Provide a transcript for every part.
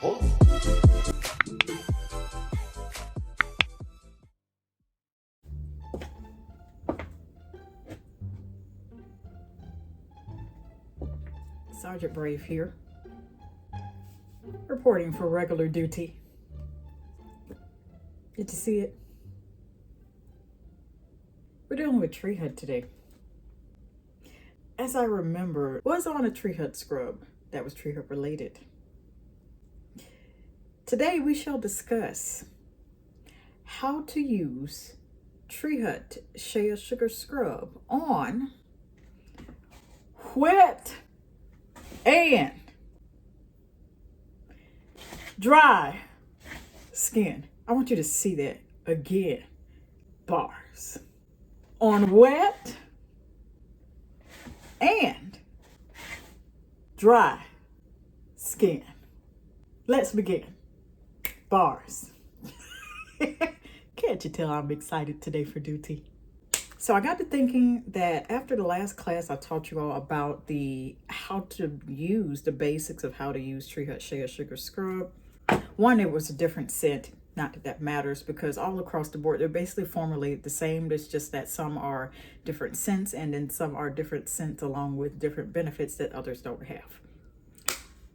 Sergeant Brave here, reporting for regular duty. Did you see it? We're dealing with tree hut today. As I remember, was on a tree hut scrub that was tree hut related. Today we shall discuss how to use Tree Hut Shea Sugar Scrub on wet and dry skin. I want you to see that again. Bars. On wet and dry skin. Let's begin. Bars. Can't you tell I'm excited today for duty? So I got to thinking that after the last class, I taught you all about how to use the basics of how to use Tree Hut Shea Sugar Scrub. One, it was a different scent. Not that that matters, because all across the board, they're basically formulated the same. It's just that some are different scents, and then some are different scents along with different benefits that others don't have.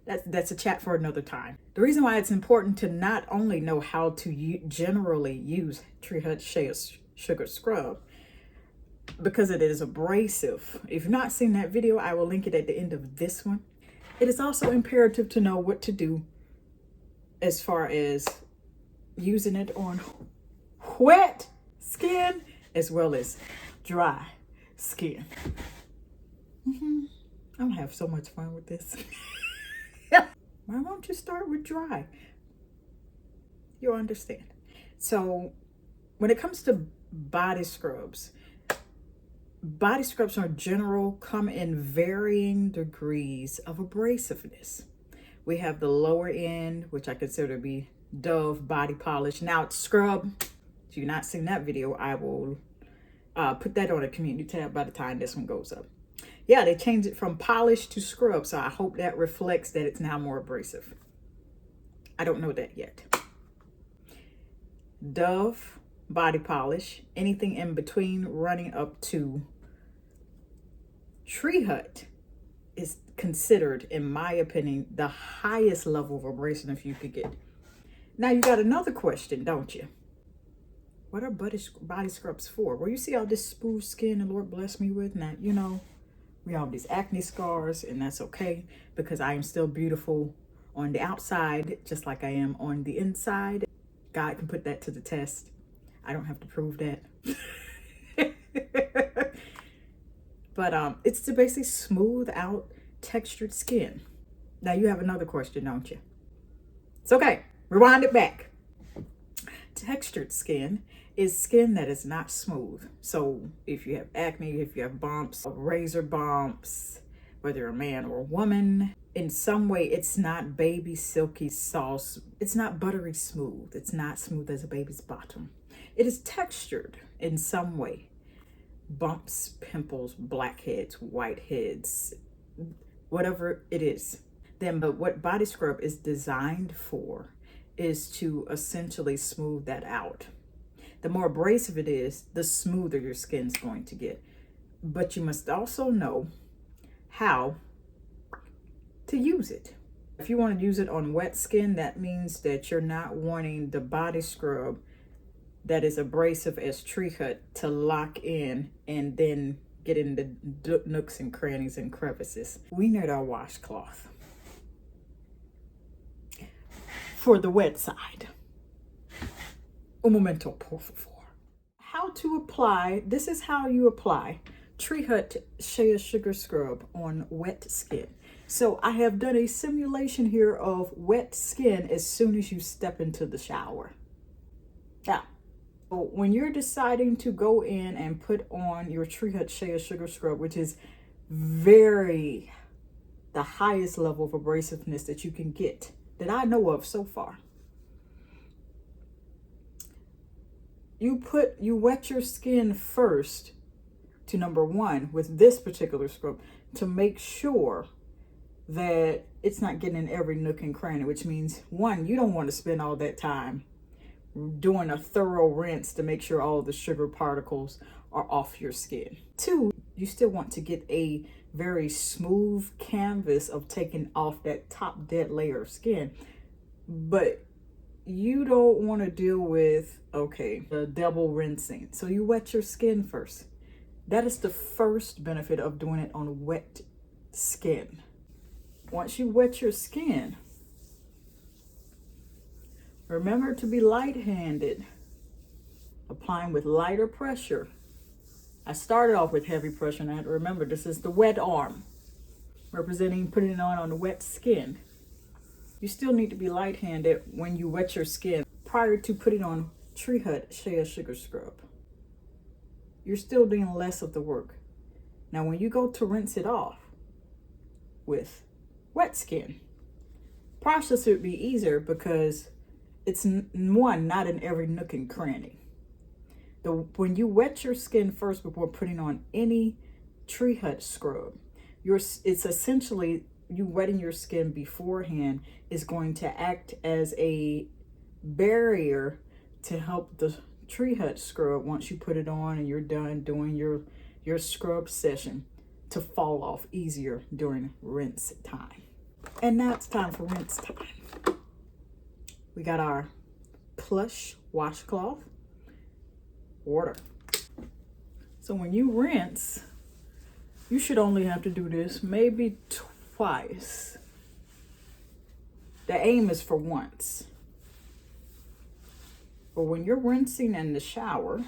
That's a chat for another time. The reason why it's important to not only know how to generally use Tree Hut Shea Sugar Scrub, because it is abrasive. If you've not seen that video, I will link it at the end of this one. It is also imperative to know what to do as far as using it on wet skin as well as dry skin. I'm gonna have so much fun with this. Why don't you start with dry? You'll understand. So when it comes to body scrubs in general come in varying degrees of abrasiveness. We have the lower end, which I consider to be Dove body polish. Now it's scrub. If you've not seen that video, I will put that on a community tab by the time this one goes up. Yeah, they changed it from polish to scrub, so I hope that reflects that it's now more abrasive. I don't know that yet. Dove body polish, anything in between running up to Tree Hut is considered, in my opinion, the highest level of abrasiveness you could get. Now you got another question, don't you? What are body scrubs for? Well, you see all this smooth skin the Lord blessed me with. Now, you know, we have these acne scars, and that's okay, because I am still beautiful on the outside, just like I am on the inside. God can put that to the test. I don't have to prove that. But it's to basically smooth out textured skin. Now you have another question, don't you? It's okay. Rewind it back. Textured skin is skin that is not smooth. So if you have acne, if you have bumps, razor bumps, whether you're a man or a woman, in some way it's not baby silky sauce. It's not buttery smooth. It's not smooth as a baby's bottom. It is textured in some way. Bumps, pimples, blackheads, whiteheads, whatever it is. Then, but what body scrub is designed for is to essentially smooth that out. The more abrasive it is, the smoother your skin's going to get. But you must also know how to use it. If you want to use it on wet skin, that means that you're not wanting the body scrub that is abrasive as Tree Hut to lock in and then get in the nooks and crannies and crevices. We need our washcloth for the wet side. Un momento, por favor. How to apply, this is how you apply Tree Hut Shea Sugar Scrub on wet skin. So I have done a simulation here of wet skin as soon as you step into the shower. Now, when you're deciding to go in and put on your Tree Hut Shea Sugar Scrub, which is the highest level of abrasiveness that you can get, that I know of so far. You wet your skin first to, number one, with this particular scrub, to make sure that it's not getting in every nook and cranny, which means, one, you don't want to spend all that time doing a thorough rinse to make sure all the sugar particles are off your skin. Two, you still want to get a very smooth canvas of taking off that top dead layer of skin, but you don't want to deal with, the double rinsing. So you wet your skin first. That is the first benefit of doing it on wet skin. Once you wet your skin, remember to be light-handed, applying with lighter pressure. I started off with heavy pressure, and I had to remember this is the wet arm, representing putting it on the wet skin. You still need to be light-handed when you wet your skin prior to putting on Tree Hut Shea Sugar Scrub. You're still doing less of the work. Now, when you go to rinse it off with wet skin, process would be easier because it's not in every nook and cranny. When you wet your skin first before putting on any Tree Hut scrub, it's essentially you wetting your skin beforehand is going to act as a barrier to help the Tree Hut scrub, once you put it on and you're done doing your scrub session, to fall off easier during rinse time. And now it's time for rinse time. We got our plush washcloth, water. So when you rinse, you should only have to do this maybe twice. The aim is for once. But when you're rinsing in the shower,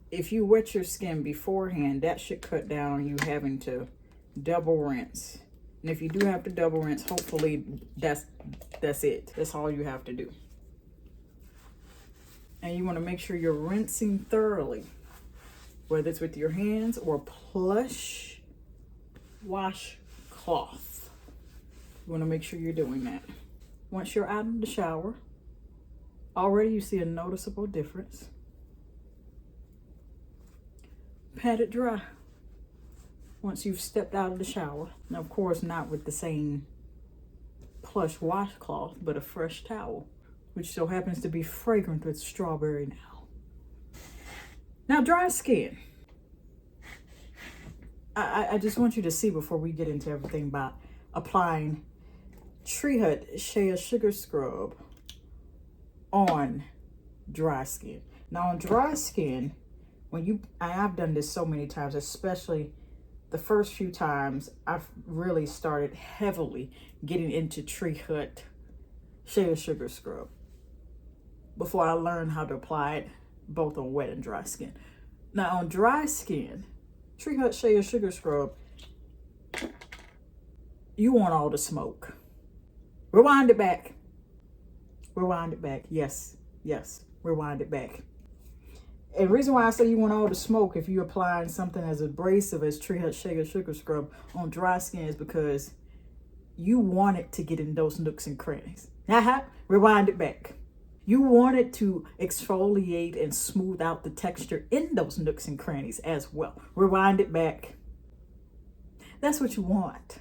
if you wet your skin beforehand, that should cut down on you having to double rinse. And if you do have to double rinse, hopefully that's it. That's all you have to do. And you want to make sure you're rinsing thoroughly, whether it's with your hands or plush washcloth. You want to make sure you're doing that. Once you're out of the shower, already you see a noticeable difference. Pat it dry once you've stepped out of the shower. Now, of course, not with the same plush washcloth, but a fresh towel, which so happens to be fragrant with strawberry now. Now, dry skin. I just want you to see before we get into everything about applying Tree Hut Shea Sugar Scrub on dry skin. Now, on dry skin, I've done this so many times, especially the first few times I've really started heavily getting into Tree Hut Shea Sugar Scrub before I learned how to apply it both on wet and dry skin. Now, on dry skin, Tree Hut Shea Sugar Scrub, you want all the smoke. Rewind it back. Rewind it back. Yes, rewind it back. And the reason why I say you want all the smoke if you're applying something as abrasive as Tree Hut Shea Sugar Scrub on dry skin is because you want it to get in those nooks and crannies. Rewind it back. You want it to exfoliate and smooth out the texture in those nooks and crannies as well. Rewind it back. That's what you want.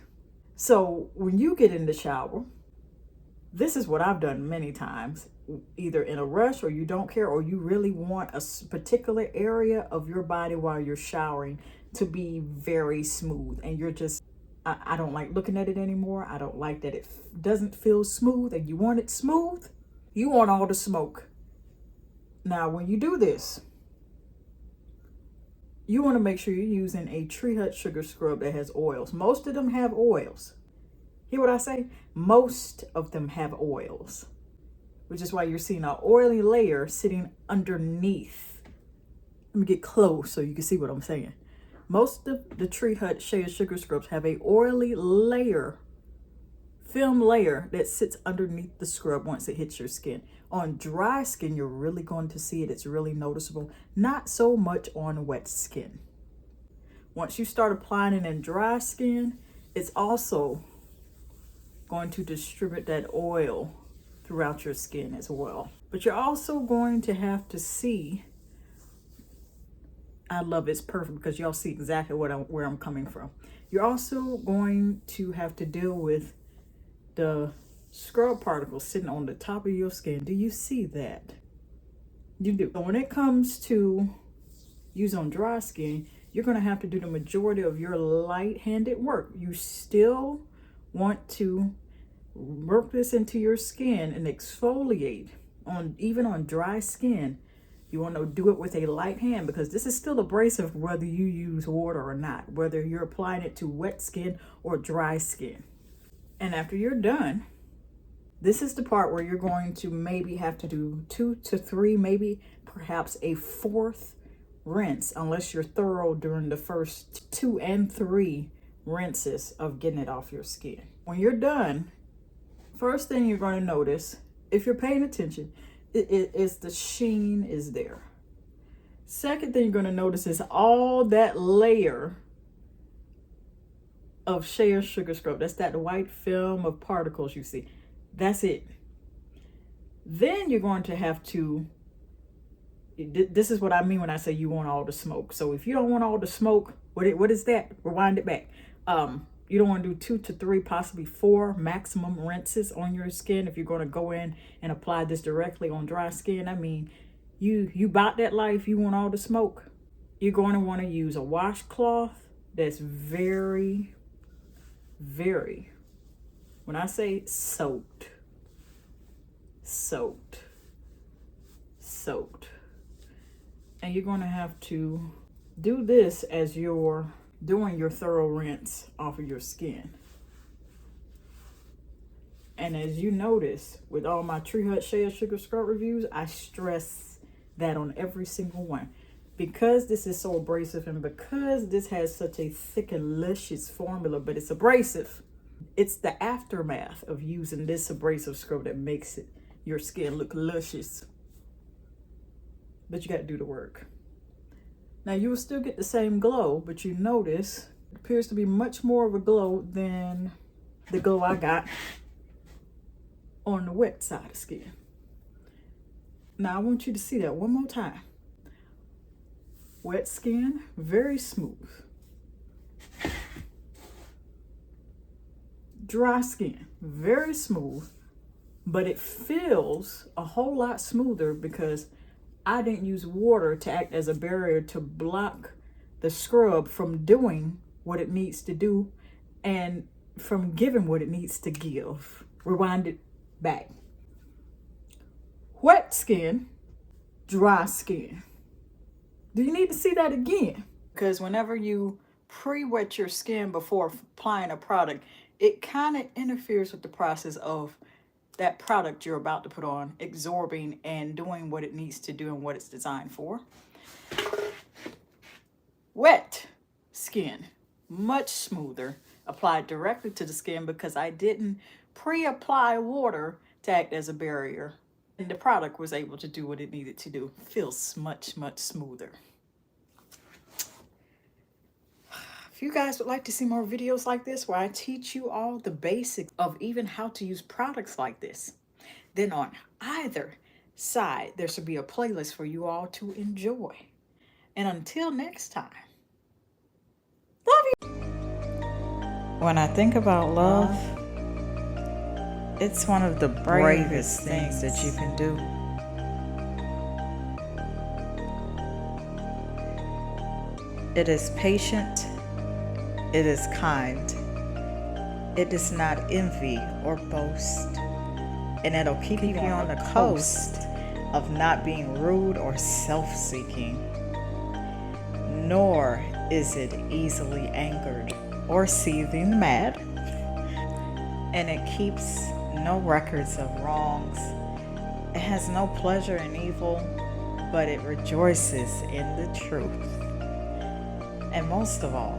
So when you get in the shower, this is what I've done many times, either in a rush or you don't care, or you really want a particular area of your body while you're showering to be very smooth. And you're just, I don't like looking at it anymore. I don't like that it doesn't feel smooth, and you want it smooth. You want all the smoke. Now, when you do this, you want to make sure you're using a Tree Hut Sugar Scrub that has oils. Most of them have oils. Hear what I say? Most of them have oils, which is why you're seeing an oily layer sitting underneath. Let me get close so you can see what I'm saying. Most of the Tree Hut Shea Sugar Scrubs have a oily layer, film layer that sits underneath the scrub once it hits your skin. On dry skin, you're really going to see it. It's really noticeable. Not so much on wet skin. Once you start applying it in dry skin, it's also going to distribute that oil throughout your skin as well. But you're also going to have to see, I love it's perfect because y'all see exactly where I'm coming from. You're also going to have to deal with the scrub particles sitting on the top of your skin. Do you see that? You do. So when it comes to use on dry skin, you're going to have to do the majority of your light-handed work. You still want to work this into your skin and exfoliate even on dry skin. You want to do it with a light hand because this is still abrasive whether you use water or not, whether you're applying it to wet skin or dry skin. And after you're done, this is the part where you're going to maybe have to do 2 to 3, maybe perhaps a 4th rinse, unless you're thorough during the first 2 and 3 rinses of getting it off your skin. When you're done, first thing you're going to notice, if you're paying attention, is the sheen is there. Second thing you're going to notice is all that layer of Shea sugar scrub. That's that white film of particles you see. That's it. Then you're going to have to, this is what I mean when I say you want all the smoke. So if you don't want all the smoke, what is that? Rewind it back. You don't want to do 2 to 3, possibly 4 maximum rinses on your skin if you're going to go in and apply this directly on dry skin. I mean, you bought that life, you want all the smoke. You're going to want to use a washcloth that's very, very, when I say soaked. And you're going to have to do this as you're doing your thorough rinse off of your skin. And as you notice with all my Tree Hut Shea Sugar Scrub reviews, I stress that on every single one. Because this is so abrasive and because this has such a thick and luscious formula, but it's abrasive, it's the aftermath of using this abrasive scrub that makes your skin look luscious. But you got to do the work. Now you will still get the same glow, but you notice it appears to be much more of a glow than the glow I got on the wet side of skin. Now I want you to see that one more time. Wet skin, very smooth. Dry skin, very smooth, but it feels a whole lot smoother because I didn't use water to act as a barrier to block the scrub from doing what it needs to do and from giving what it needs to give. Rewind it back. Wet skin, dry skin. Do you need to see that again? Because whenever you pre-wet your skin before applying a product, it kind of interferes with the process of that product you're about to put on absorbing and doing what it needs to do and what it's designed for. Wet skin, much smoother, applied directly to the skin because I didn't pre-apply water to act as a barrier. And the product was able to do what it needed to do. Feels much, much smoother. If you guys would like to see more videos like this where I teach you all the basics of even how to use products like this, then on either side, there should be a playlist for you all to enjoy. And until next time, love you. When I think about love, it's one of the bravest things that you can do. It is patient. It is kind. It does not envy or boast. And it'll keep you on the coast of not being rude or self-seeking. Nor is it easily angered or seething mad. And it keeps no records of wrongs. It has no pleasure in evil, but it rejoices in the truth. And most of all,